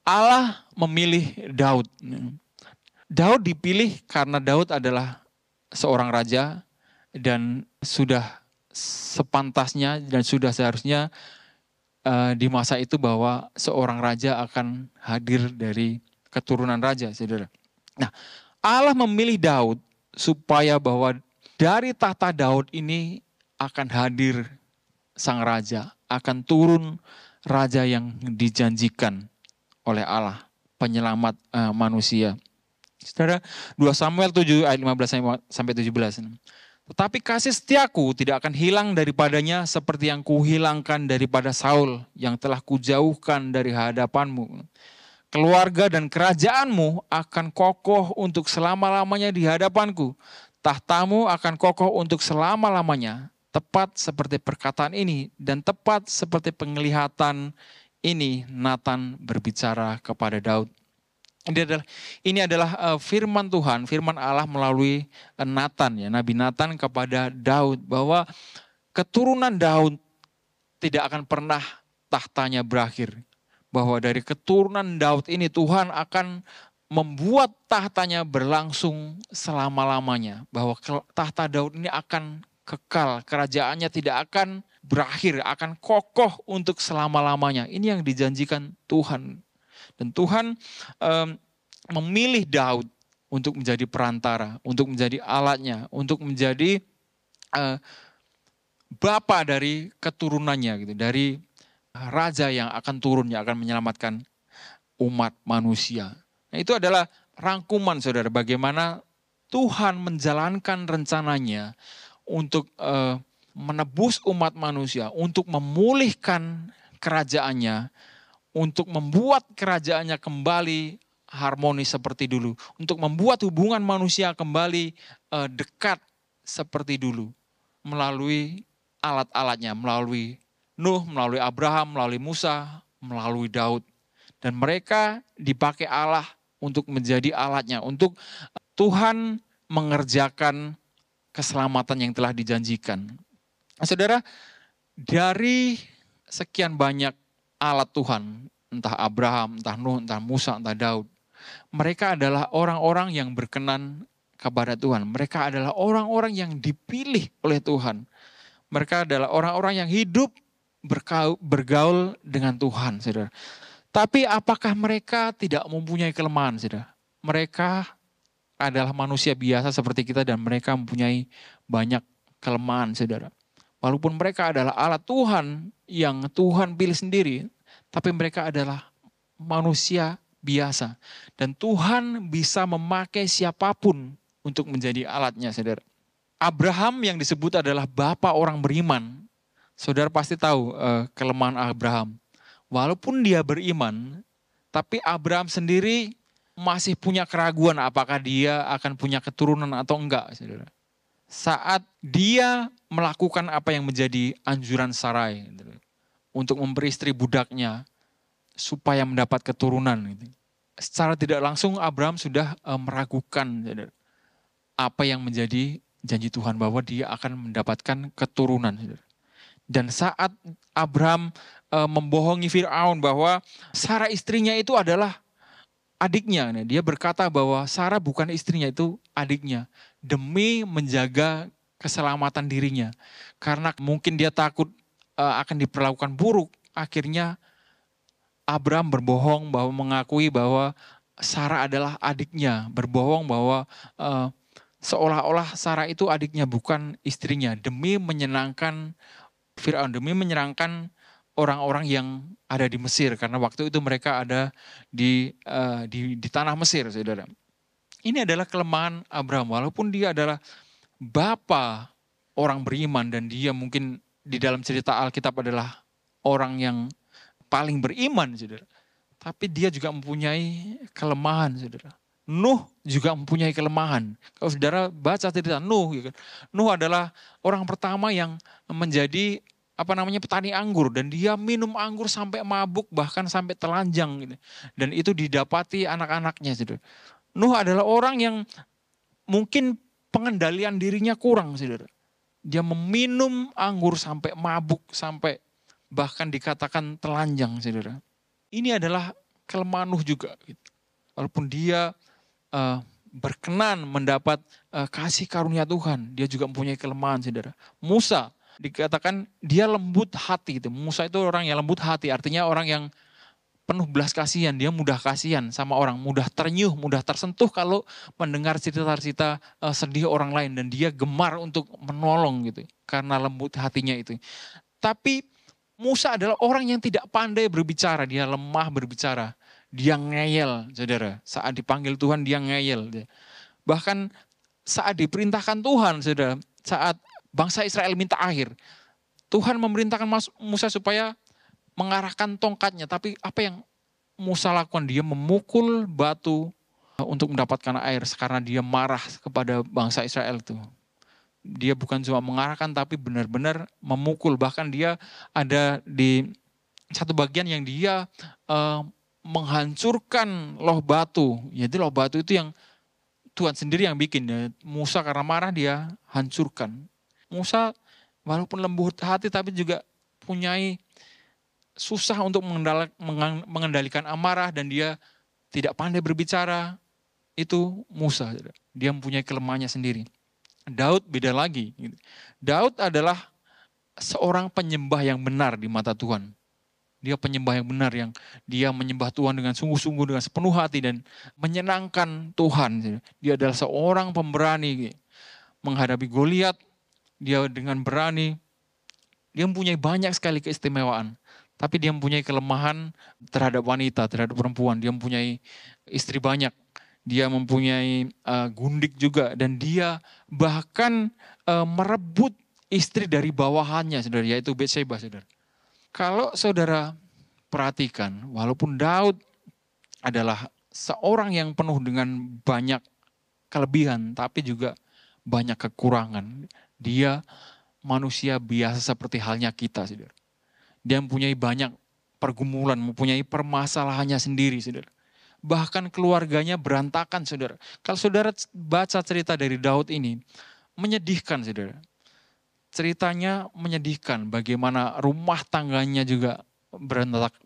Allah memilih Daud. Daud dipilih karena Daud adalah seorang raja dan sudah sepantasnya dan sudah seharusnya di masa itu bahwa seorang raja akan hadir dari keturunan raja, saudara. Nah, Allah memilih Daud supaya bahwa dari tahta Daud ini akan hadir sang raja, akan turun raja yang dijanjikan oleh Allah, penyelamat manusia. Saudara, 2 Samuel 7 ayat 15 sampai 17. Tetapi kasih setiaku tidak akan hilang daripadanya seperti yang kuhilangkan daripada Saul yang telah kujauhkan dari hadapanmu. Keluarga dan kerajaanmu akan kokoh untuk selama-lamanya di hadapanku. Tahtamu akan kokoh untuk selama-lamanya. Tepat seperti perkataan ini dan tepat seperti penglihatan ini Nathan berbicara kepada Daud. Ini adalah firman Tuhan, firman Allah melalui Nathan, ya, Nabi Nathan kepada Daud, bahwa keturunan Daud tidak akan pernah tahtanya berakhir. Bahwa dari keturunan Daud ini Tuhan akan membuat tahtanya berlangsung selama-lamanya. Bahwa tahta Daud ini akan kekal, kerajaannya tidak akan berakhir, akan kokoh untuk selama-lamanya. Ini yang dijanjikan Tuhan. Dan Tuhan memilih Daud untuk menjadi perantara, untuk menjadi alatnya, untuk menjadi bapa dari keturunannya, gitu, dari raja yang akan turun, yang akan menyelamatkan umat manusia. Nah, itu adalah rangkuman, saudara, bagaimana Tuhan menjalankan rencananya untuk menebus umat manusia, untuk memulihkan kerajaannya, untuk membuat kerajaannya kembali harmonis seperti dulu. Untuk membuat hubungan manusia kembali dekat seperti dulu. Melalui alat-alatnya, melalui Nuh, melalui Abraham, melalui Musa, melalui Daud. Dan mereka dipakai Allah untuk menjadi alatnya. Untuk Tuhan mengerjakan keselamatan yang telah dijanjikan. Nah, saudara, dari sekian banyak alat Tuhan, entah Abraham, entah Nuh, entah Musa, entah Daud, mereka adalah orang-orang yang berkenan kepada Tuhan. Mereka adalah orang-orang yang dipilih oleh Tuhan. Mereka adalah orang-orang yang hidup bergaul dengan Tuhan, saudara. Tapi apakah mereka tidak mempunyai kelemahan, saudara? Mereka adalah manusia biasa seperti kita dan mereka mempunyai banyak kelemahan, saudara. Walaupun mereka adalah alat Tuhan yang Tuhan pilih sendiri, tapi mereka adalah manusia biasa. Dan Tuhan bisa memakai siapapun untuk menjadi alatnya, saudara. Abraham yang disebut adalah bapa orang beriman. Saudara pasti tahu kelemahan Abraham. Walaupun dia beriman, tapi Abraham sendiri masih punya keraguan apakah dia akan punya keturunan atau enggak, saudara. Saat dia melakukan apa yang menjadi anjuran Sarai untuk memperistri budaknya supaya mendapat keturunan. Secara tidak langsung Abraham sudah meragukan apa yang menjadi janji Tuhan bahwa dia akan mendapatkan keturunan. Dan saat Abraham membohongi Fir'aun bahwa Sarah istrinya itu adalah adiknya. Dia berkata bahwa Sarah bukan istrinya, itu adiknya. Demi menjaga keselamatan dirinya. Karena mungkin dia takut akan diperlakukan buruk. Akhirnya Abraham berbohong bahwa mengakui bahwa Sarah adalah adiknya. Berbohong bahwa seolah-olah Sarah itu adiknya bukan istrinya. Demi menyenangkan Fir'aun, demi menyenangkan orang-orang yang ada di Mesir. Karena waktu itu mereka ada di tanah Mesir, saudara. Ini adalah kelemahan Abraham. Walaupun dia adalah bapa orang beriman dan dia mungkin di dalam cerita Alkitab adalah orang yang paling beriman, saudara. Tapi dia juga mempunyai kelemahan, saudara. Nuh juga mempunyai kelemahan. Kalau saudara baca cerita Nuh, ya kan? Nuh adalah orang pertama yang menjadi petani anggur, dan dia minum anggur sampai mabuk, bahkan sampai telanjang gitu. Dan itu didapati anak-anaknya, saudara. Nuh adalah orang yang mungkin pengendalian dirinya kurang, saudara. Dia meminum anggur sampai mabuk, sampai bahkan dikatakan telanjang, saudara. Ini adalah kelemahan Nuh juga. Gitu. Walaupun dia berkenan mendapat kasih karunia Tuhan, dia juga mempunyai kelemahan, saudara. Musa dikatakan dia lembut hati. Gitu. Musa itu orang yang lembut hati, artinya orang yang penuh belas kasihan, dia mudah kasihan sama orang, mudah ternyuh, mudah tersentuh kalau mendengar cerita-cerita sedih orang lain, dan dia gemar untuk menolong gitu karena lembut hatinya itu. Tapi Musa adalah orang yang tidak pandai berbicara, dia lemah berbicara. dia ngeyel, saudara. Saat dipanggil Tuhan dia ngeyel. Bahkan saat diperintahkan Tuhan, saudara, saat bangsa Israel minta air, Tuhan memerintahkan Musa supaya mengarahkan tongkatnya. Tapi apa yang Musa lakukan? Dia memukul batu untuk mendapatkan air karena dia marah kepada bangsa Israel itu. Dia bukan cuma mengarahkan tapi benar-benar memukul. Bahkan dia ada di satu bagian yang dia menghancurkan loh batu. Jadi loh batu itu yang Tuhan sendiri yang bikin. Musa karena marah dia hancurkan. Musa walaupun lembut hati tapi juga punyai susah untuk mengendalikan amarah dan dia tidak pandai berbicara. Itu Musa. Dia mempunyai kelemahannya sendiri. Daud beda lagi. Daud adalah seorang penyembah yang benar di mata Tuhan. Dia penyembah yang benar, yang dia menyembah Tuhan dengan sungguh-sungguh, dengan sepenuh hati dan menyenangkan Tuhan. Dia adalah seorang pemberani. Menghadapi Goliat, dia dengan berani. Dia mempunyai banyak sekali keistimewaan. Tapi dia mempunyai kelemahan terhadap wanita, terhadap perempuan. Dia mempunyai istri banyak. Dia mempunyai gundik juga. Dan dia bahkan merebut istri dari bawahannya, saudara, yaitu Batseba, saudara. Kalau saudara perhatikan, walaupun Daud adalah seorang yang penuh dengan banyak kelebihan, tapi juga banyak kekurangan. Dia manusia biasa seperti halnya kita, saudara. Dia mempunyai banyak pergumulan, mempunyai permasalahannya sendiri, saudara. Bahkan keluarganya berantakan, saudara. Kalau saudara baca cerita dari Daud ini, menyedihkan, saudara. Ceritanya menyedihkan, bagaimana rumah tangganya juga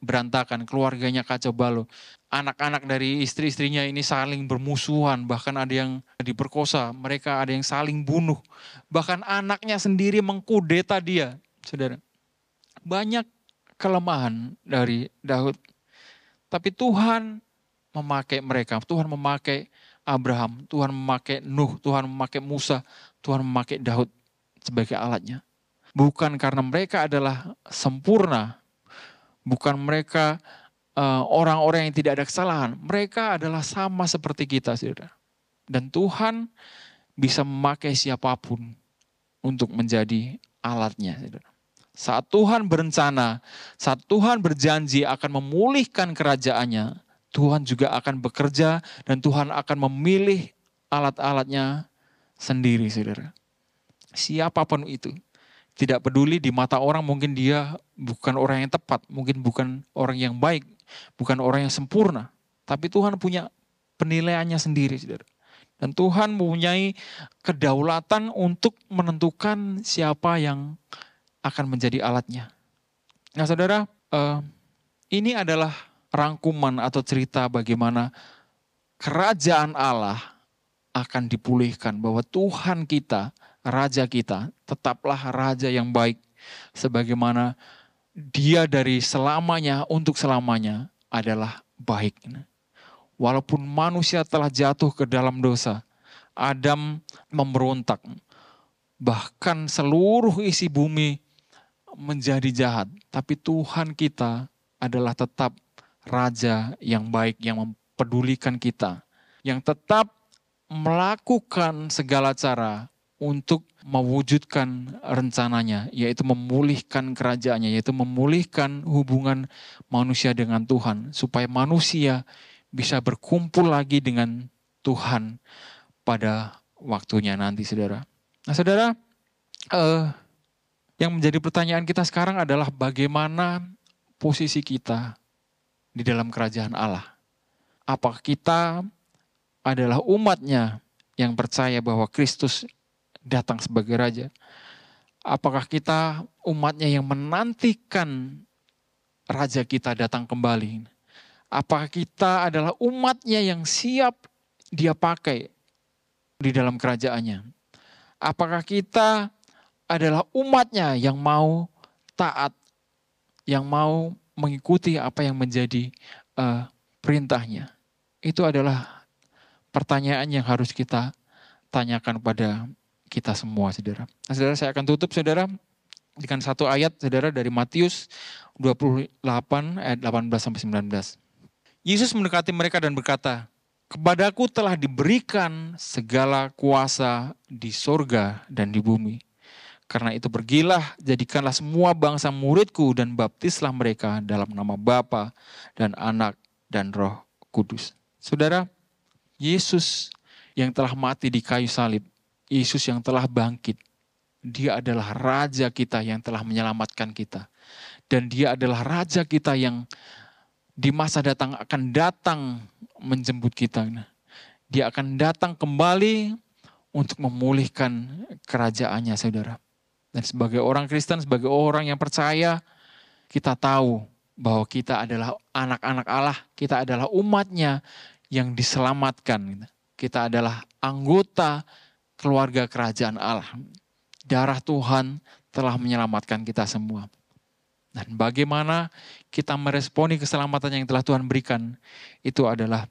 berantakan, keluarganya kacau balau. Anak-anak dari istri-istrinya ini saling bermusuhan, bahkan ada yang diperkosa, mereka ada yang saling bunuh. Bahkan anaknya sendiri mengkudeta dia, saudara. Banyak kelemahan dari Daud. Tapi Tuhan memakai mereka, Tuhan memakai Abraham, Tuhan memakai Nuh, Tuhan memakai Musa, Tuhan memakai Daud sebagai alatnya. Bukan karena mereka adalah sempurna, bukan mereka orang-orang yang tidak ada kesalahan. Mereka adalah sama seperti kita, saudara. Dan Tuhan bisa memakai siapapun untuk menjadi alatnya, saudara. Saat Tuhan berencana, saat Tuhan berjanji akan memulihkan kerajaannya, Tuhan juga akan bekerja dan Tuhan akan memilih alat-alatnya sendiri, saudara. Siapapun itu, tidak peduli di mata orang mungkin dia bukan orang yang tepat, mungkin bukan orang yang baik, bukan orang yang sempurna. Tapi Tuhan punya penilaiannya sendiri, saudara. Dan Tuhan mempunyai kedaulatan untuk menentukan siapa yang akan menjadi alatnya. Nah, saudara, ini adalah rangkuman atau cerita bagaimana kerajaan Allah akan dipulihkan, bahwa Tuhan kita, Raja kita, tetaplah Raja yang baik, sebagaimana Dia dari selamanya untuk selamanya adalah baik. Walaupun manusia telah jatuh ke dalam dosa, Adam memberontak, bahkan seluruh isi bumi menjadi jahat, tapi Tuhan kita adalah tetap Raja yang baik, yang mempedulikan kita, yang tetap melakukan segala cara untuk mewujudkan rencananya, yaitu memulihkan kerajaannya, yaitu memulihkan hubungan manusia dengan Tuhan, supaya manusia bisa berkumpul lagi dengan Tuhan pada waktunya nanti, saudara. Nah, saudara, yang menjadi pertanyaan kita sekarang adalah bagaimana posisi kita di dalam kerajaan Allah. Apakah kita adalah umatnya yang percaya bahwa Kristus datang sebagai Raja? Apakah kita umatnya yang menantikan Raja kita datang kembali? Apakah kita adalah umatnya yang siap Dia pakai di dalam kerajaannya? Apakah kita adalah umatnya yang mau taat, yang mau mengikuti apa yang menjadi perintahnya? Itu adalah pertanyaan yang harus kita tanyakan pada kita semua, saudara. Nah, saudara, saya akan tutup, saudara, dengan satu ayat, saudara, dari Matius 28 ayat 18-19. Yesus mendekati mereka dan berkata, "Kepadaku telah diberikan segala kuasa di sorga dan di bumi. Karena itu pergilah, jadikanlah semua bangsa muridku dan baptislah mereka dalam nama Bapa dan Anak dan Roh Kudus." Saudara, Yesus yang telah mati di kayu salib, Yesus yang telah bangkit, Dia adalah Raja kita yang telah menyelamatkan kita. Dan Dia adalah Raja kita yang di masa datang akan datang menjemput kita. Dia akan datang kembali untuk memulihkan kerajaannya, saudara. Dan sebagai orang Kristen, sebagai orang yang percaya, kita tahu bahwa kita adalah anak-anak Allah, kita adalah umatnya yang diselamatkan. Kita adalah anggota keluarga kerajaan Allah. Darah Tuhan telah menyelamatkan kita semua. Dan bagaimana kita meresponi keselamatan yang telah Tuhan berikan, itu adalah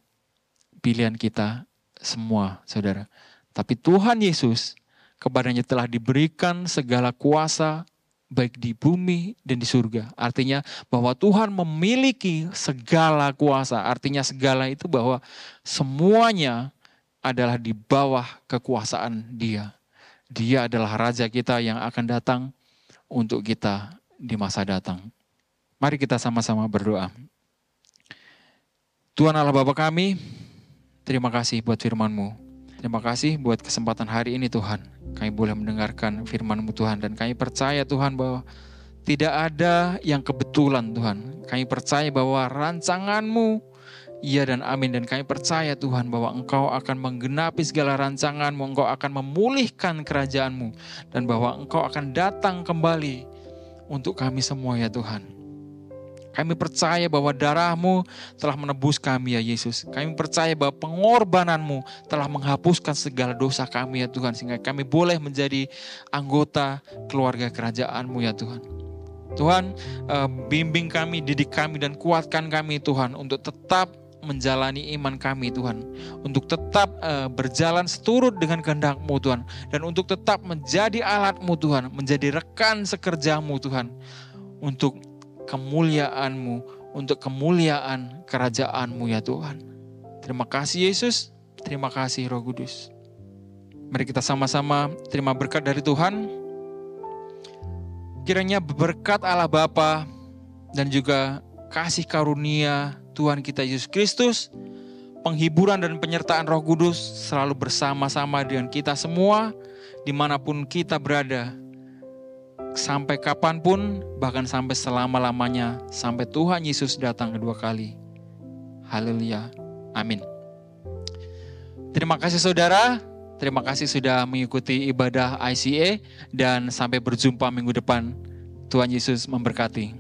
pilihan kita semua, saudara. Tapi Tuhan Yesus, kepadanya telah diberikan segala kuasa, baik di bumi dan di surga. Artinya bahwa Tuhan memiliki segala kuasa. Artinya segala itu bahwa semuanya adalah di bawah kekuasaan Dia. Dia adalah Raja kita yang akan datang untuk kita di masa datang. Mari kita sama-sama berdoa. Tuhan Allah Bapa kami, terima kasih buat firman-Mu. Terima kasih buat kesempatan hari ini Tuhan. Kami boleh mendengarkan firman-Mu Tuhan. Dan kami percaya Tuhan bahwa tidak ada yang kebetulan Tuhan. Kami percaya bahwa rancangan-Mu, iya dan amin. Dan kami percaya Tuhan bahwa Engkau akan menggenapi segala rancangan-Mu. Engkau akan memulihkan kerajaan-Mu. Dan bahwa Engkau akan datang kembali untuk kami semua ya Tuhan. Kami percaya bahwa darah-Mu telah menebus kami ya Yesus. Kami percaya bahwa pengorbanan-Mu telah menghapuskan segala dosa kami ya Tuhan. Sehingga kami boleh menjadi anggota keluarga kerajaan-Mu ya Tuhan. Tuhan, bimbing kami, didik kami dan kuatkan kami Tuhan untuk tetap menjalani iman kami Tuhan. Untuk tetap berjalan seturut dengan kehendak-Mu Tuhan. Dan untuk tetap menjadi alat-Mu Tuhan. Menjadi rekan sekerja-Mu Tuhan. Untuk kemuliaan-Mu, untuk kemuliaan kerajaan-Mu ya Tuhan. Terima kasih Yesus, terima kasih Roh Kudus. Mari kita sama-sama terima berkat dari Tuhan. Kiranya berkat Allah Bapa dan juga kasih karunia Tuhan kita Yesus Kristus, penghiburan dan penyertaan Roh Kudus selalu bersama-sama dengan kita semua, dimanapun kita berada. Sampai kapanpun, bahkan sampai selama-lamanya, sampai Tuhan Yesus datang kedua kali. Haleluya. Amin. Terima kasih saudara. Terima kasih sudah mengikuti ibadah ICA. Dan sampai berjumpa minggu depan. Tuhan Yesus memberkati.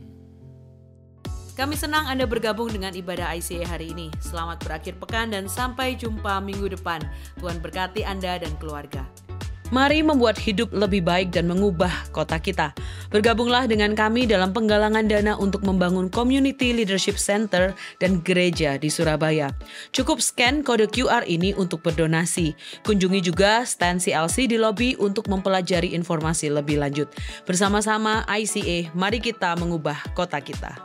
Kami senang Anda bergabung dengan ibadah ICA hari ini. Selamat berakhir pekan dan sampai jumpa minggu depan. Tuhan berkati Anda dan keluarga. Mari membuat hidup lebih baik dan mengubah kota kita. Bergabunglah dengan kami dalam penggalangan dana untuk membangun Community Leadership Center dan gereja di Surabaya. Cukup scan kode QR ini untuk berdonasi. Kunjungi juga stand CLC di lobi untuk mempelajari informasi lebih lanjut. Bersama-sama ICA, mari kita mengubah kota kita.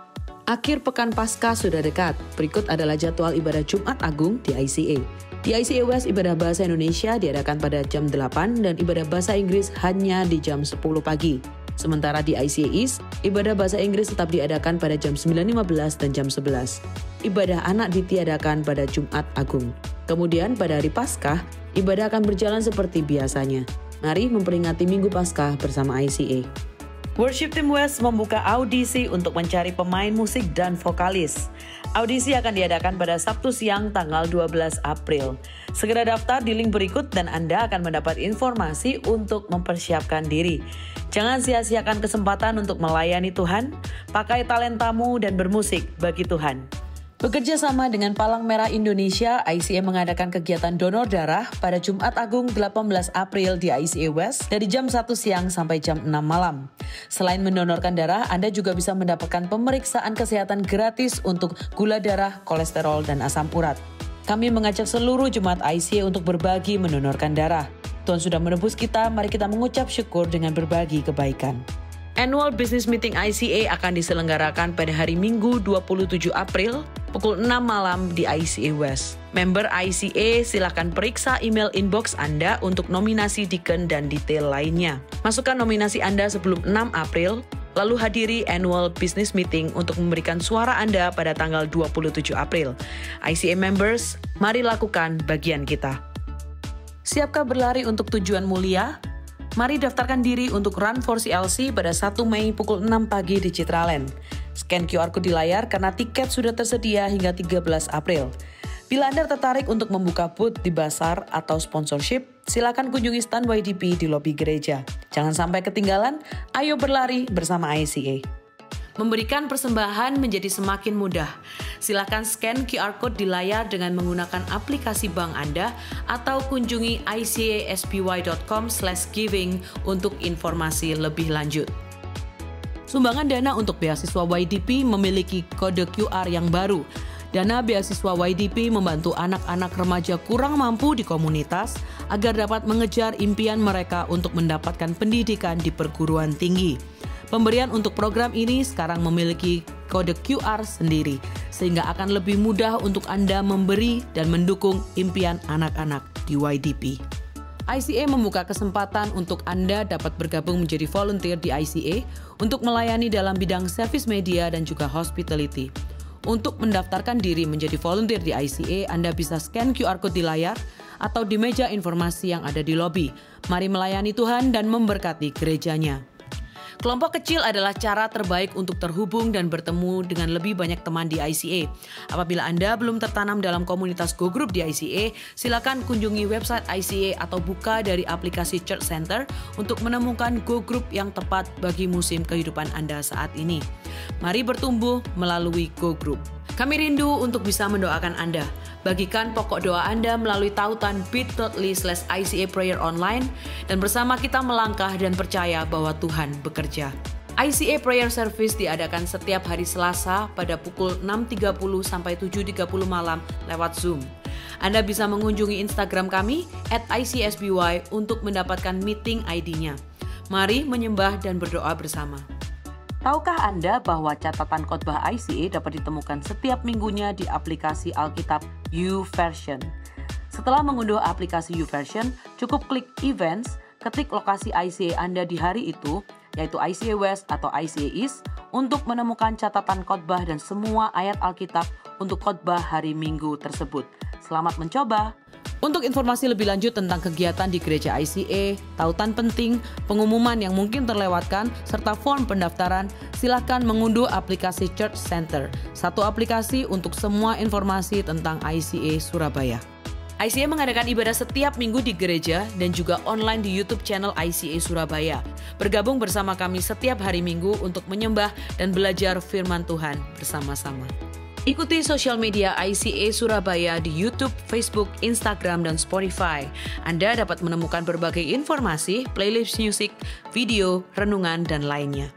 Akhir pekan Paskah sudah dekat. Berikut adalah jadwal ibadah Jumat Agung di ICA. Di ICA West, ibadah bahasa Indonesia diadakan pada jam 8 dan ibadah bahasa Inggris hanya di jam 10 pagi. Sementara di ICA East, ibadah bahasa Inggris tetap diadakan pada jam 9.15 dan jam 11. Ibadah anak ditiadakan pada Jumat Agung. Kemudian pada hari Paskah, ibadah akan berjalan seperti biasanya. Mari memperingati Minggu Paskah bersama ICA. Worship Team West membuka audisi untuk mencari pemain musik dan vokalis. Audisi akan diadakan pada Sabtu siang tanggal 12 April. Segera daftar di link berikut dan Anda akan mendapat informasi untuk mempersiapkan diri. Jangan sia-siakan kesempatan untuk melayani Tuhan, pakai talentamu dan bermusik bagi Tuhan. Bekerja sama dengan Palang Merah Indonesia, ICA mengadakan kegiatan donor darah pada Jumat Agung 18 April di ICA West dari jam 1 siang sampai jam 6 malam. Selain mendonorkan darah, Anda juga bisa mendapatkan pemeriksaan kesehatan gratis untuk gula darah, kolesterol, dan asam urat. Kami mengajak seluruh jemaat ICA untuk berbagi mendonorkan darah. Tuhan sudah menebus kita, mari kita mengucap syukur dengan berbagi kebaikan. Annual Business Meeting ICA akan diselenggarakan pada hari Minggu 27 April pukul 6 malam di ICA West. Member ICA silakan periksa email inbox Anda untuk nominasi deacon dan detail lainnya. Masukkan nominasi Anda sebelum 6 April, lalu hadiri annual business meeting untuk memberikan suara Anda pada tanggal 27 April. ICA members, mari lakukan bagian kita. Siapkah berlari untuk tujuan mulia? Mari daftarkan diri untuk Run for CLC pada 1 Mei pukul 6 pagi di Citraland. Scan QR Code di layar karena tiket sudah tersedia hingga 13 April. Bila Anda tertarik untuk membuka booth di basar atau sponsorship, silakan kunjungi stand YDP di lobi gereja. Jangan sampai ketinggalan, ayo berlari bersama ICA. Memberikan persembahan menjadi semakin mudah. Silakan scan QR Code di layar dengan menggunakan aplikasi bank Anda atau kunjungi icaspy.com/giving untuk informasi lebih lanjut. Sumbangan dana untuk beasiswa YDP memiliki kode QR yang baru. Dana beasiswa YDP membantu anak-anak remaja kurang mampu di komunitas agar dapat mengejar impian mereka untuk mendapatkan pendidikan di perguruan tinggi. Pemberian untuk program ini sekarang memiliki kode QR sendiri, sehingga akan lebih mudah untuk Anda memberi dan mendukung impian anak-anak di YDP. ICA membuka kesempatan untuk Anda dapat bergabung menjadi volunteer di ICA untuk melayani dalam bidang service media dan juga hospitality. Untuk mendaftarkan diri menjadi volunteer di ICA, Anda bisa scan QR Code di layar atau di meja informasi yang ada di lobi. Mari melayani Tuhan dan memberkati gerejanya. Kelompok kecil adalah cara terbaik untuk terhubung dan bertemu dengan lebih banyak teman di ICA. Apabila Anda belum tertanam dalam komunitas Go Group di ICA, silakan kunjungi website ICA atau buka dari aplikasi Church Center untuk menemukan Go Group yang tepat bagi musim kehidupan Anda saat ini. Mari bertumbuh melalui Go Group. Kami rindu untuk bisa mendoakan Anda. Bagikan pokok doa Anda melalui tautan bit.ly/ICA Prayer Online dan bersama kita melangkah dan percaya bahwa Tuhan bekerja. ICA Prayer Service diadakan setiap hari Selasa pada pukul 6.30 sampai 7.30 malam lewat Zoom. Anda bisa mengunjungi Instagram kami @ICSBY untuk mendapatkan meeting ID-nya. Mari menyembah dan berdoa bersama. Tahukah Anda bahwa catatan khotbah ICA dapat ditemukan setiap minggunya di aplikasi Alkitab YouVersion? Setelah mengunduh aplikasi YouVersion, cukup klik Events, ketik lokasi ICA Anda di hari itu, yaitu ICA West atau ICA East, untuk menemukan catatan khotbah dan semua ayat Alkitab untuk khotbah hari Minggu tersebut. Selamat mencoba! Untuk informasi lebih lanjut tentang kegiatan di gereja ICA, tautan penting, pengumuman yang mungkin terlewatkan, serta form pendaftaran, silakan mengunduh aplikasi Church Center, satu aplikasi untuk semua informasi tentang ICA Surabaya. ICA mengadakan ibadah setiap minggu di gereja dan juga online di YouTube channel ICA Surabaya. Bergabung bersama kami setiap hari Minggu untuk menyembah dan belajar firman Tuhan bersama-sama. Ikuti sosial media ICA Surabaya di YouTube, Facebook, Instagram, dan Spotify. Anda dapat menemukan berbagai informasi, playlist musik, video, renungan, dan lainnya.